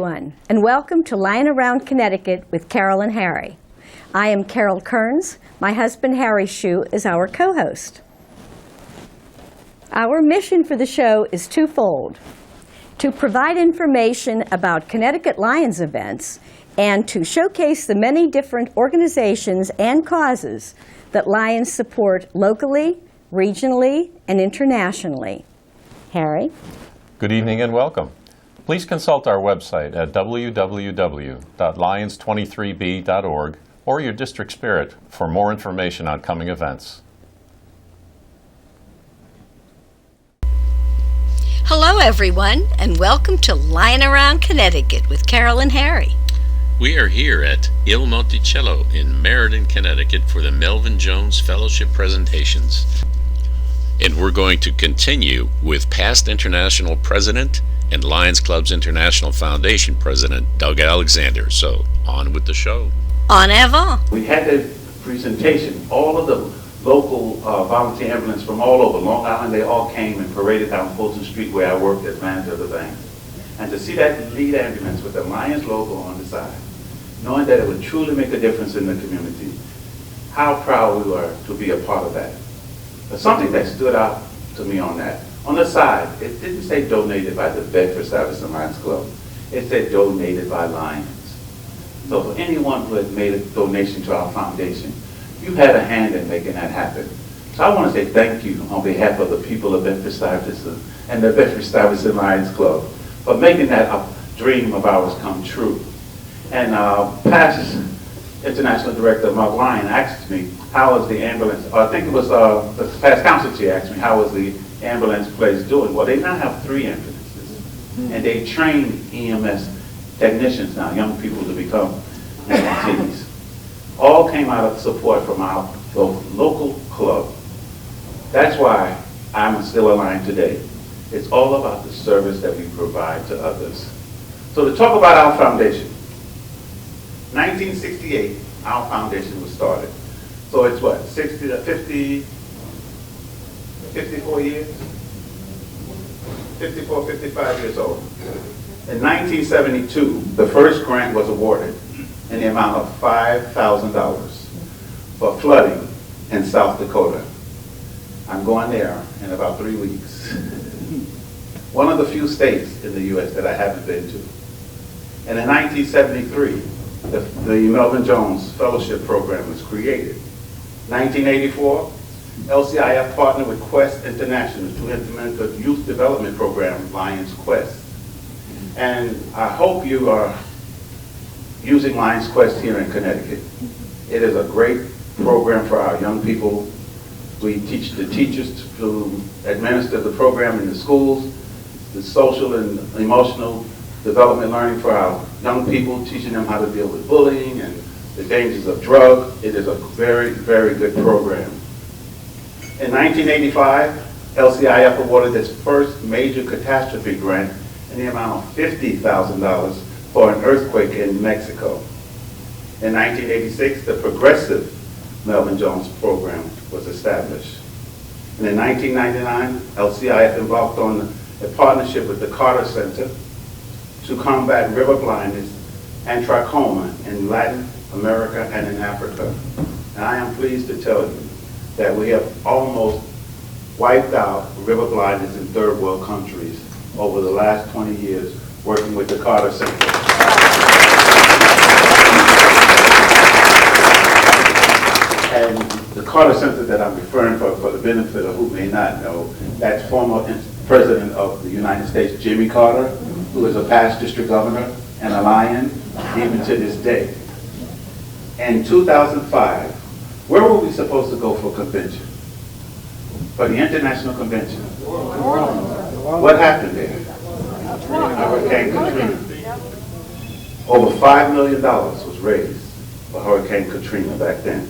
everyone, and welcome to Lying Around Connecticut with Carol and Harry. I am Carol Kearns. My husband, Harry Shue, is our co-host. Our mission for the show is twofold: to provide information about Connecticut Lions events and to showcase the many different organizations and causes that Lions support locally, regionally, and internationally. Harry? Good evening and welcome. Please consult our website at www.lions23b.org or your district spirit for more information on coming events. Hello everyone, and welcome to Lying Around Connecticut with Carol and Harry. We are here at Il Monticello in Meriden, Connecticut for the Melvin Jones Fellowship presentations. And we're going to continue with past international president and Lions Club's International Foundation president, Doug Alexander. So, on with the show. En avant. We had the presentation. All of the local volunteer ambulance from all over Long Island, they all came and paraded down Fulton Street where I worked as manager of the bank. And to see that lead ambulance with the Lions logo on the side, knowing that it would truly make a difference in the community, how proud we were to be a part of that. But something that stood out to me on that, on the side, it didn't say donated by the Bedford Stuyvesant Lions Club. It said donated by Lions. So for anyone who has made a donation to our foundation, you had a hand in making that happen. So I want to say thank you on behalf of the people of Bedford Stuyvesant and the Bedford Stuyvesant Lions Club for making that a dream of ours come true. And past International Director Mark Ryan asked me, how was the ambulance, I think it was the past council chair asked me, how was the ambulance place doing? Well, they now have 3 ambulances, and they train EMS technicians now, young people to become EMTs. All came out of support from our local club. That's why I'm still aligned today. It's all about the service that we provide to others. So to talk about our foundation, 1968, our foundation was started. So it's what, 60 to 50, 54 years? 54, 55 years old. In 1972, the first grant was awarded in the amount of $5,000 for flooding in South Dakota. I'm going there in about 3 weeks. One of the few states in the U.S. that I haven't been to. And in 1973, the Melvin Jones Fellowship Program was created. 1984, LCIF partnered with Quest International to implement the youth development program, Lions Quest. And I hope you are using Lions Quest here in Connecticut. It is a great program for our young people. We teach the teachers to administer the program in the schools, the social and emotional development learning for our young people, teaching them how to deal with bullying and the dangers of drugs. It is a very, very good program. In 1985, LCIF awarded its first major catastrophe grant in the amount of $50,000 for an earthquake in Mexico. In 1986, the Progressive Melvin Jones program was established. And in 1999, LCIF embarked on a partnership with the Carter Center to combat river blindness and trachoma in Latin America and in Africa. And I am pleased to tell you that we have almost wiped out river blindness in third world countries over the last 20 years working with the Carter Center. And the Carter Center that I'm referring for the benefit of who may not know, that's former President of the United States, Jimmy Carter, who is a past district governor and a Lion, even to this day. In 2005, where were we supposed to go for convention? For the international convention. What happened there? Hurricane Katrina. Over $5 million was raised for Hurricane Katrina back then.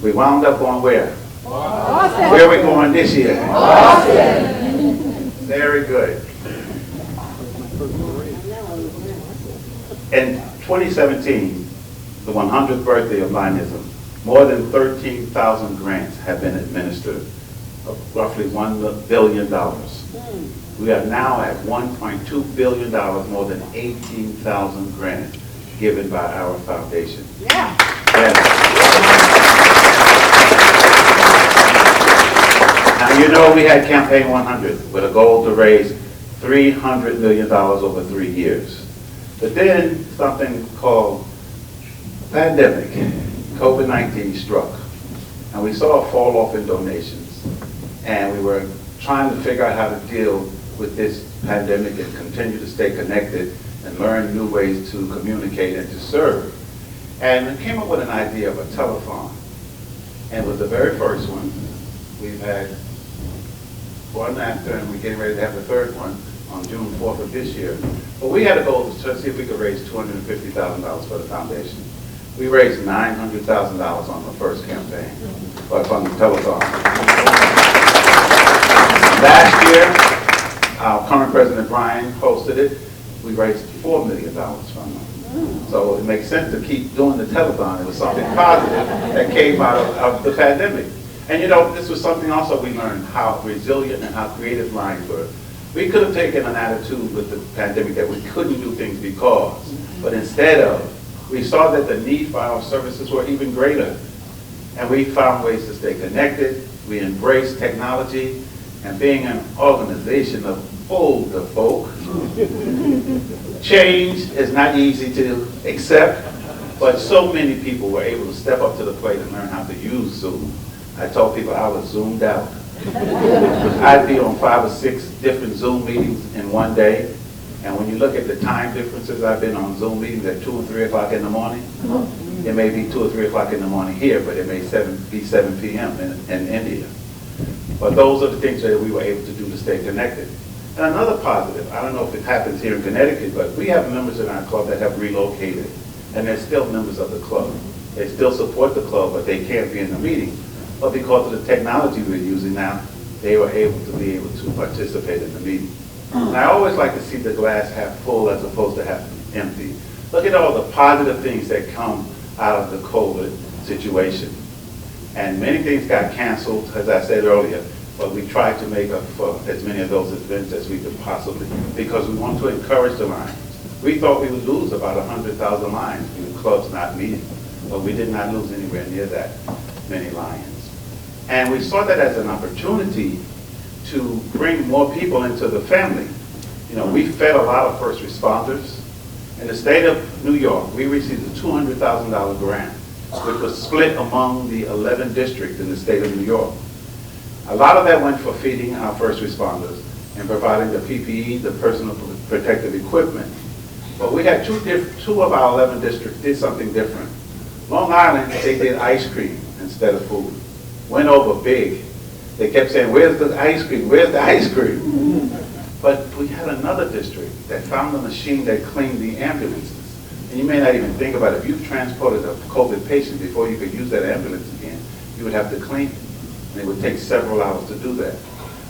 We wound up going where? Boston. Where are we going this year? Boston. Very good. In 2017, the 100th birthday of Lionism, more than 13,000 grants have been administered of roughly $1 billion. We are now at $1.2 billion, more than 18,000 grants given by our foundation. Yeah. Now, you know we had Campaign 100 with a goal to raise $300 million over 3 years. But then something called pandemic, COVID-19 struck. And we saw a fall off in donations. And we were trying to figure out how to deal with this pandemic and continue to stay connected and learn new ways to communicate and to serve. And we came up with an idea of a telethon. And it was the very first one. We've had one after, and we're getting ready to have the third one on June 4th of this year. But we had a goal to see if we could raise $250,000 for the foundation. We raised $900,000 on the first campaign, but from the telethon. Last year, our current President Brian hosted it. We raised $4 million from them. So it makes sense to keep doing the telethon. It was something positive that came out of the pandemic. And you know, this was something also we learned, how resilient and how creative Lions were. We could have taken an attitude with the pandemic that we couldn't do things because, but instead of, we saw that the need for our services were even greater. And we found ways to stay connected. We embraced technology, and being an organization of older folk, change is not easy to accept, but so many people were able to step up to the plate and learn how to use Zoom. I told people I was zoomed out. I'd be on 5 or 6 different Zoom meetings in one day. And when you look at the time differences, I've been on Zoom meetings at 2 or 3 o'clock in the morning. It may be 2 or 3 o'clock in the morning here, but it may be 7 p.m. in India. But those are the things that we were able to do to stay connected. And another positive, I don't know if it happens here in Connecticut, but we have members in our club that have relocated, and they're still members of the club. They still support the club, but they can't be in the meeting. But because of the technology we're using now, they were able to participate in the meeting. And I always like to see the glass half full as opposed to half empty. Look at all the positive things that come out of the COVID situation. And many things got canceled, as I said earlier, but we tried to make up for as many of those events as we could possibly, because we want to encourage the Lions. We thought we would lose about 100,000 Lions due to clubs not meeting, but we did not lose anywhere near that many Lions. And we saw that as an opportunity to bring more people into the family. You know, we fed a lot of first responders. In the state of New York, we received a $200,000 grant, which was split among the 11 districts in the state of New York. A lot of that went for feeding our first responders and providing the PPE, the personal protective equipment. But we had two of our 11 districts did something different. Long Island, they did ice cream instead of food. Went over big. They kept saying, where's the ice cream? Where's the ice cream? But we had another district that found a machine that cleaned the ambulances. And you may not even think about it. If you transported a COVID patient before you could use that ambulance again, you would have to clean it. And it would take several hours to do that.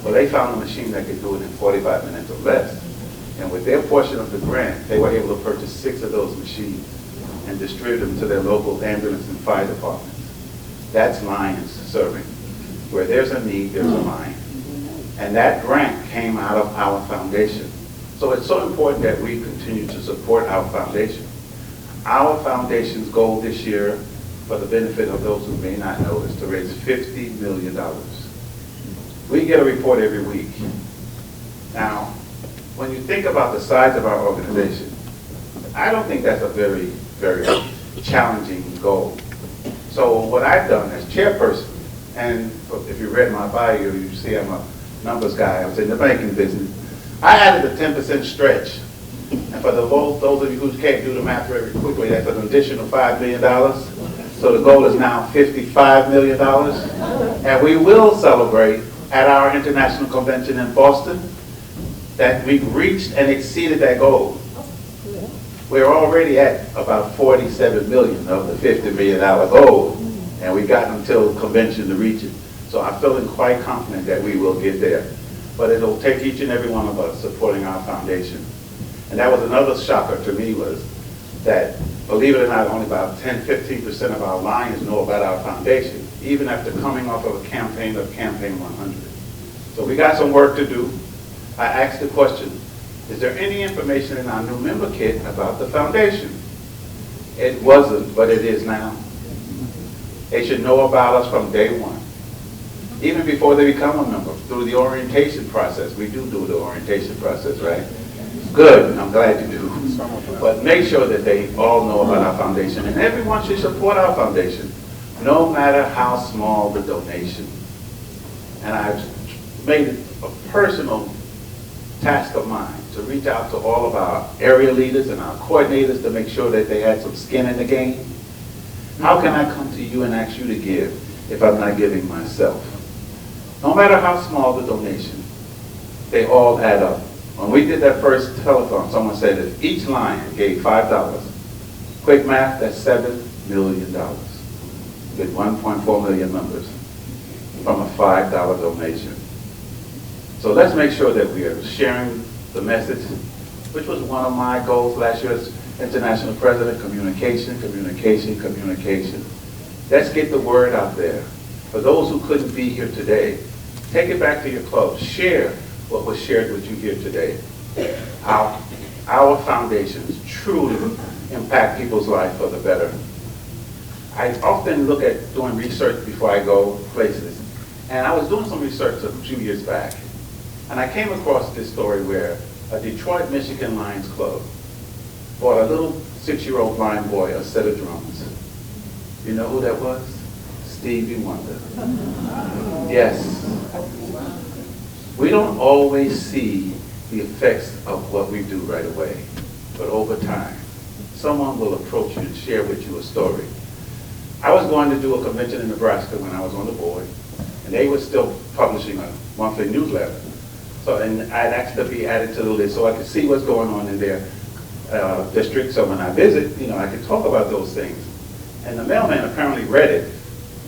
Well, they found a machine that could do it in 45 minutes or less. And with their portion of the grant, they were able to purchase 6 of those machines and distribute them to their local ambulance and fire departments. That's Lions serving. Where there's a need, there's a Lion. And that grant came out of our foundation. So it's so important that we continue to support our foundation. Our foundation's goal this year, for the benefit of those who may not know, is to raise $50 million. We get a report every week. Now, when you think about the size of our organization, I don't think that's a very, very challenging goal. So what I've done as chairperson, and if you read my bio, you see I'm a numbers guy. I was in the banking business. I added a 10% stretch. And for those of you who can't do the math very quickly, that's an additional $5 million. So the goal is now $55 million. And we will celebrate at our international convention in Boston that we've reached and exceeded that goal. We're already at about 47 million of the $50 million goal, and we got until convention to reach it. So I'm feeling quite confident that we will get there. But it'll take each and every one of us supporting our foundation. And that was another shocker to me, was that, believe it or not, only about 10–15% of our Lions know about our foundation, even after coming off of a campaign of Campaign 100. So we got some work to do. I asked the question, is there any information in our new member kit about the foundation? It wasn't, but it is now. They should know about us from day one, even before they become a member, through the orientation process. We do the orientation process, right? Good, I'm glad you do. But make sure that they all know about our foundation, and everyone should support our foundation, no matter how small the donation. And I've made it a personal task of mine to reach out to all of our area leaders and our coordinators to make sure that they had some skin in the game. How can I come to you and ask you to give if I'm not giving myself? No matter how small the donation, they all add up. When we did that first telethon, someone said that each Lion gave $5. Quick math, that's $7 million. With 1.4 million members from a $5 donation. So let's make sure that we are sharing the message, which was one of my goals last year as International President, communication, communication, communication. Let's get the word out there. For those who couldn't be here today, take it back to your club. Share what was shared with you here today. Our foundations truly impact people's life for the better. I often look at doing research before I go places. And I was doing some research a few years back. And I came across this story where a Detroit, Michigan Lions club bought a little 6-year-old blind boy a set of drums. You know who that was? Stevie Wonder. Yes. We don't always see the effects of what we do right away, but over time, someone will approach you and share with you a story. I was going to do a convention in Nebraska when I was on the board, and they were still publishing a monthly newsletter. So, and I'd asked to be added to the list so I could see what's going on in their district. So when I visit, I could talk about those things. And the mailman apparently read it.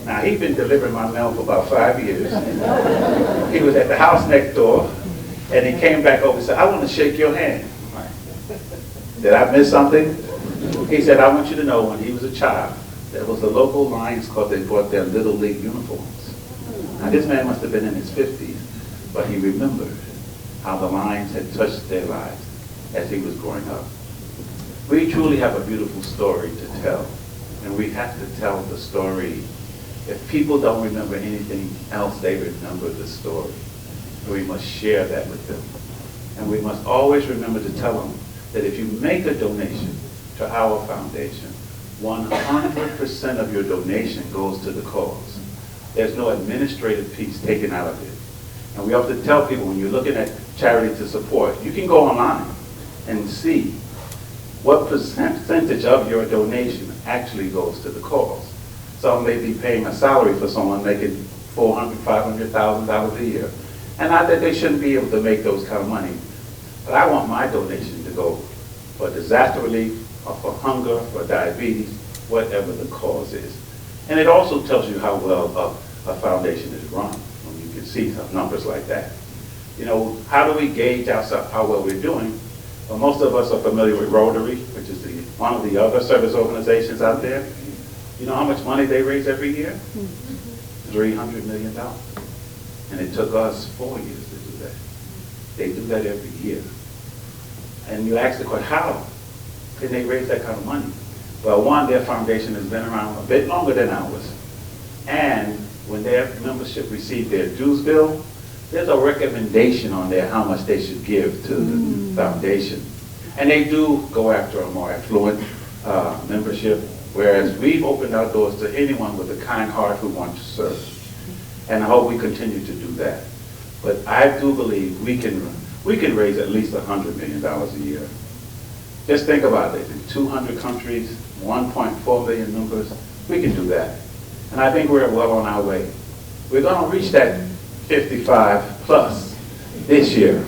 Now, he'd been delivering my mail for about 5 years. He was at the house next door, and he came back over and said, "I want to shake your hand." Did I miss something? He said, "I want you to know when he was a child, there was a local Lions club that bought their Little League uniforms." Now, this man must have been in his 50s, but he remembered how the Lions had touched their lives as he was growing up. We truly have a beautiful story to tell, and we have to tell the story. If people don't remember anything else, they remember the story. We must share that with them. And we must always remember to tell them that if you make a donation to our foundation, 100% of your donation goes to the cause. There's no administrative piece taken out of it. And we have to tell people, when you're looking at charity to support, you can go online and see what percentage of your donation actually goes to the cause. Some may be paying a salary for someone making $400,000, $500,000 a year. And not that they shouldn't be able to make those kind of money, but I want my donation to go for disaster relief, or for hunger, for diabetes, whatever the cause is. And it also tells you how well a foundation is run, when you can see some numbers like that. How do we gauge ourselves, how well we're doing? Well, most of us are familiar with Rotary, which is one of the other service organizations out there. You know how much money they raise every year? $300 million. And it took us 4 years to do that. They do that every year. And you ask the question, how can they raise that kind of money? Well, one, their foundation has been around a bit longer than ours. And when their membership received their dues bill, there's a recommendation on there how much they should give to the foundation. And they do go after a more affluent membership, whereas we've opened our doors to anyone with a kind heart who wants to serve. And I hope we continue to do that. But I do believe we can raise at least $100 million a year. Just think about it. In 200 countries, 1.4 million members, we can do that. And I think we're well on our way. We're going to reach that 55 plus this year.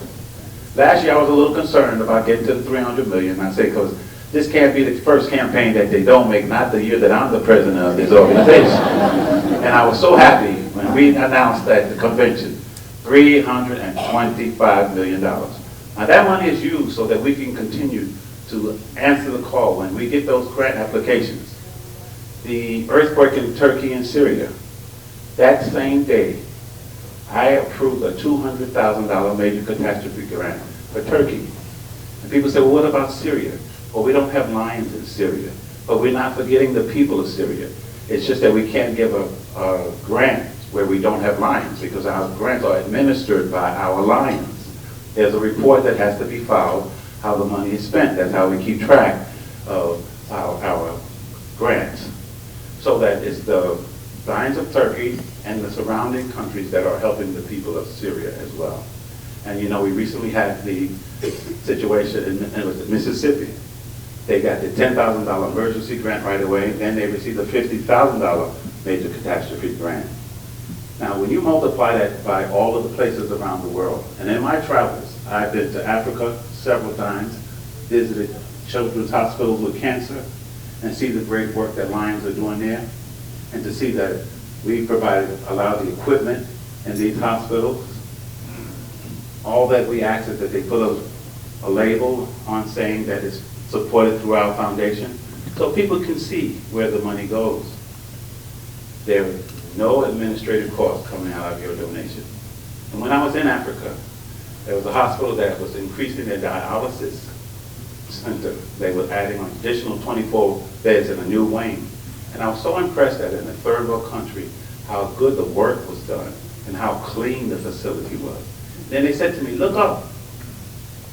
Last year I was a little concerned about getting to the 300 million. I say because this can't be the first campaign that they don't make, not the year that I'm the president of this organization. And I was so happy when we announced at the convention, $325 million. Now that money is used so that we can continue to answer the call. When we get those grant applications, the earthquake in Turkey and Syria, that same day, I approved a $200,000 major catastrophe grant for Turkey. And people say, well, what about Syria? Well, we don't have lions in Syria, but we're not forgetting the people of Syria. It's just that we can't give a grant where we don't have lions, because our grants are administered by our lions. There's a report that has to be filed, how the money is spent. That's how we keep track of our grants. So that it's the lions of Turkey and the surrounding countries that are helping the people of Syria as well. And you know, we recently had the situation in Mississippi. They got the $10,000 emergency grant right away, then they received a $50,000 major catastrophe grant. Now, when you multiply that by all of the places around the world, and in my travels, I've been to Africa several times, visited children's hospitals with cancer, and see the great work that Lions are doing there, and to see that we allow the equipment in these hospitals. All that we ask is that they put a label on saying that it's supported through our foundation, so people can see where the money goes. There is no administrative cost coming out of your donation. And when I was in Africa, there was a hospital that was increasing their dialysis center. They were adding an additional 24 beds in a new wing. And I was so impressed that in a third world country, how good the work was done and how clean the facility was. Then they said to me, look up.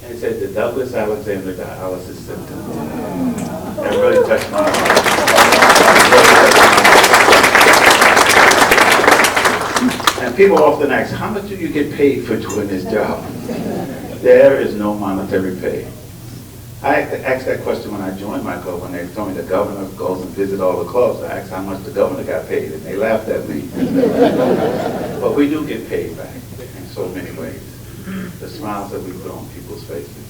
And it said the Douglas Alexander Dialysis Center. That really touched my heart. And people often ask, how much do you get paid for doing this job? There is no monetary pay. I asked that question when I joined my club, when they told me the governor goes and visits all the clubs. I asked how much the governor got paid, and they laughed at me. But we do get paid back in so many ways. The smiles that we put on people's faces,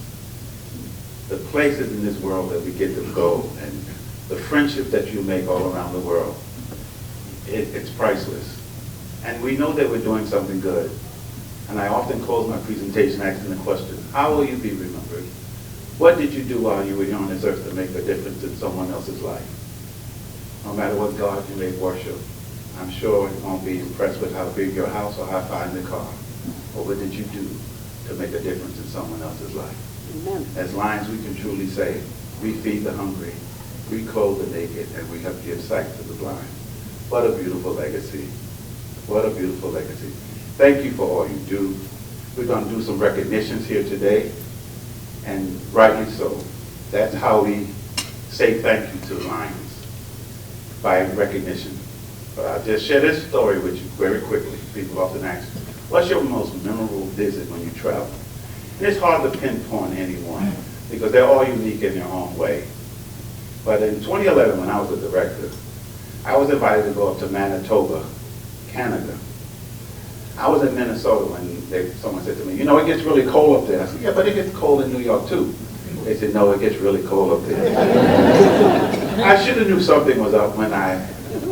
the places in this world that we get to go, and the friendship that you make all around the world, it's priceless. And we know that we're doing something good. And I often close my presentation asking the question, how will you be remembered? What did you do while you were here on this earth to make a difference in someone else's life? No matter what God you may worship, I'm sure you won't be impressed with how big your house or how fine the car. But what did you do to make a difference in someone else's life? Amen. As Lions, we can truly say, we feed the hungry, we clothe the naked, and we have given sight to the blind. What a beautiful legacy. What a beautiful legacy. Thank you for all you do. We're going to do some recognitions here today, and rightly so. That's how we say thank you to Lions, by recognition. But I'll just share this story with you very quickly. People often ask, what's your most memorable visit when you travel? And it's hard to pinpoint anyone because they're all unique in their own way. But in 2011, when I was a director, I was invited to go up to Manitoba, Canada. I was in Minnesota when someone said to me, you know, it gets really cold up there. I said, yeah, but it gets cold in New York too. They said, no, it gets really cold up there. I should have knew something was up when I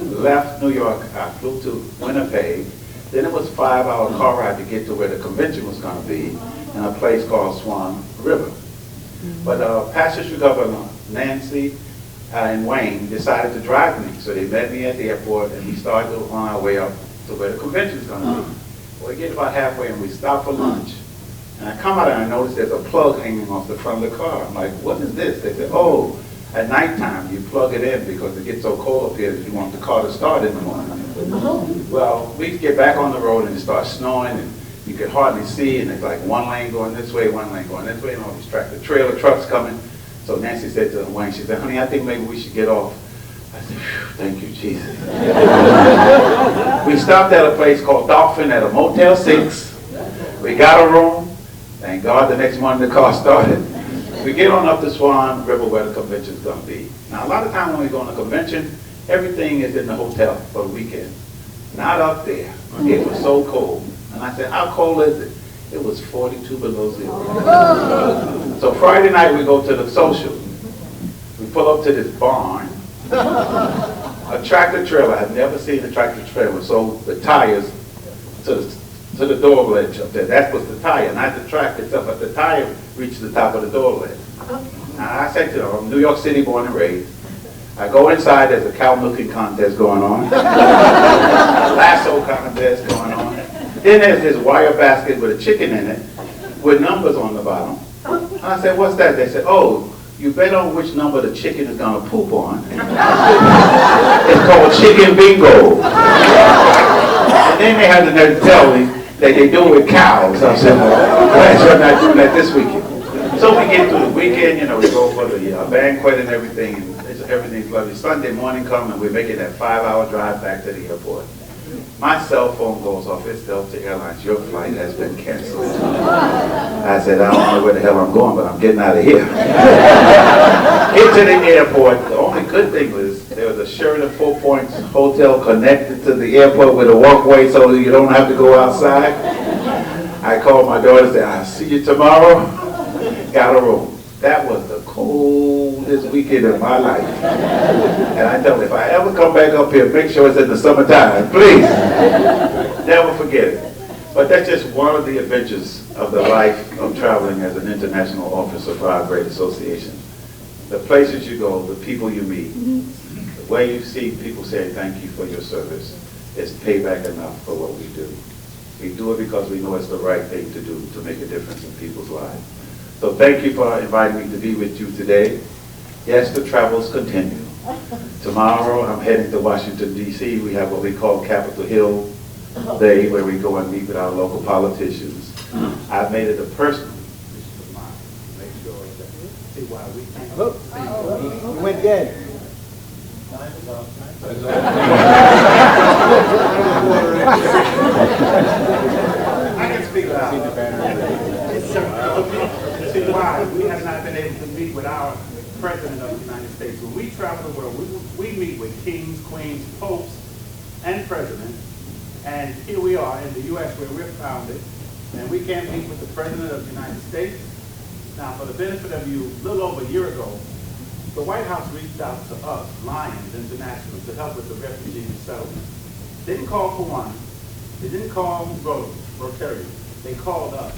left New York. I flew to Winnipeg. Then it was a 5-hour car ride to get to where the convention was going to be in a place called Swan River. But past District Governor Nancy and Wayne decided to drive me. So they met me at the airport and we started on our way up to where the convention was going to be. Well, we get about halfway and we stop for lunch. And I come out and I notice there's a plug hanging off the front of the car. I'm like, what is this? They said, oh, at nighttime you plug it in because it gets so cold up here that you want the car to start in the morning. Well, we get back on the road and it starts snowing and you could hardly see, and it's like one lane going this way, one lane going this way, and all these tractor-trailer trucks coming. So Nancy said to Wayne, she said, honey, I think maybe we should get off. I said, thank you, Jesus. We stopped at a place called Dolphin at a Motel 6. We got a room. Thank God the next morning the car started. We get on up to Swan River where the convention's going to be. Now, a lot of times when we go on a convention, everything is in the hotel for the weekend. Not up there. It was so cold. And I said, how cold is it? It was 42 below zero. So Friday night we go to the social. We pull up to this barn. A tractor trailer. I've never seen a tractor trailer. So the tires to the door ledge up there. That was the tire, not the tractor itself, but the tire reached the top of the door ledge. I said to them, I'm New York City born and raised. I go inside, there's a cow milking contest going on. A lasso contest going on. Then there's this wire basket with a chicken in it with numbers on the bottom. And I said, what's that? They said, oh, you bet on which number the chicken is going to poop on. It's called chicken bingo. And then they had the nerve to tell me that they do it with cows. I said, well, glad you're not doing that this weekend. So we get through the weekend, you know, we go for the banquet and everything, and everything's lovely. Sunday morning comes and we're making that 5-hour drive back to the airport. My cell phone goes off. It's Delta Airlines. Your flight has been canceled. I said, I don't know where the hell I'm going, but I'm getting out of here. Get to the airport. The only good thing was there was a Sheraton 4 Points hotel connected to the airport with a walkway so you don't have to go outside. I called my daughter and said, I'll see you tomorrow. Got a room. That was the coldest weekend of my life. And I tell them, if I ever come back up here, make sure it's in the summertime, please. Never forget it. But that's just one of the adventures of the life of traveling as an international officer for our great association. The places you go, the people you meet, the way you see people saying thank you for your service is payback enough for what we do. We do it because we know it's the right thing to do to make a difference in people's lives. So thank you for inviting me to be with you today. Yes, the travels continue. Tomorrow I'm heading to Washington, D.C. We have what we call Capitol Hill Day, where we go and meet with our local politicians. I've made it a personal mission of mine to make sure that see why we can't. We went dead. I can speak loud. See why we have not been able to meet with our President of the United States. When we travel the world, we meet with kings, queens, popes, and presidents. And here we are in the U.S. where we're founded, and we can't meet with the President of the United States. Now, for the benefit of you, a little over a year ago, the White House reached out to us, Lions International, to help with the refugee resettlement. They didn't call for one. They didn't call Rotary. They called us.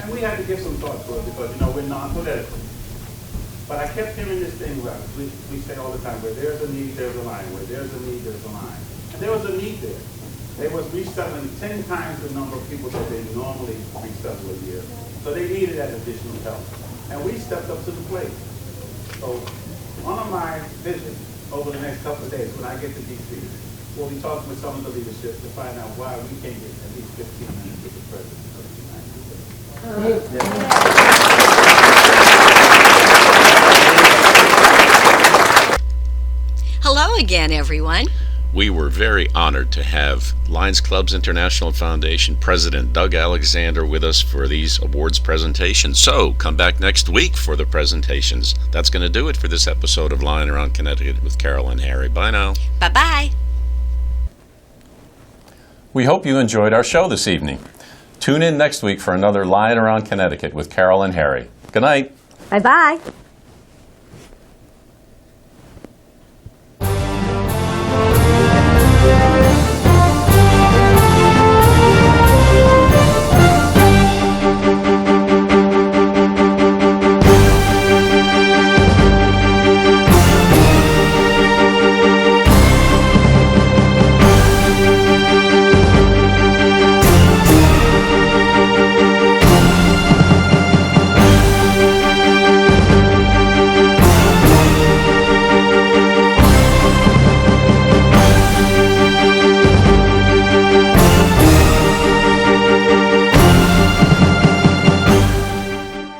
And we had to give some thought to it because, you know, we're non-political. But I kept hearing this thing where we say all the time, where there's a need, there's a line. Where there's a need, there's a line. And there was a need there. They was resettling 10 times the number of people that they normally resettle a year. So they needed that additional help. And we stepped up to the plate. So on my visit over the next couple of days, when I get to D.C., we'll be talking with some of the leadership to find out why we can't get at least 15 minutes with the President of the United States. Hello again, everyone. We were very honored to have Lions Clubs International Foundation President Doug Alexander with us for these awards presentations. So come back next week for the presentations. That's going to do it for this episode of Lying Around Connecticut with Carol and Harry. Bye now. Bye-bye. We hope you enjoyed our show this evening. Tune in next week for another Lying Around Connecticut with Carol and Harry. Good night. Bye-bye.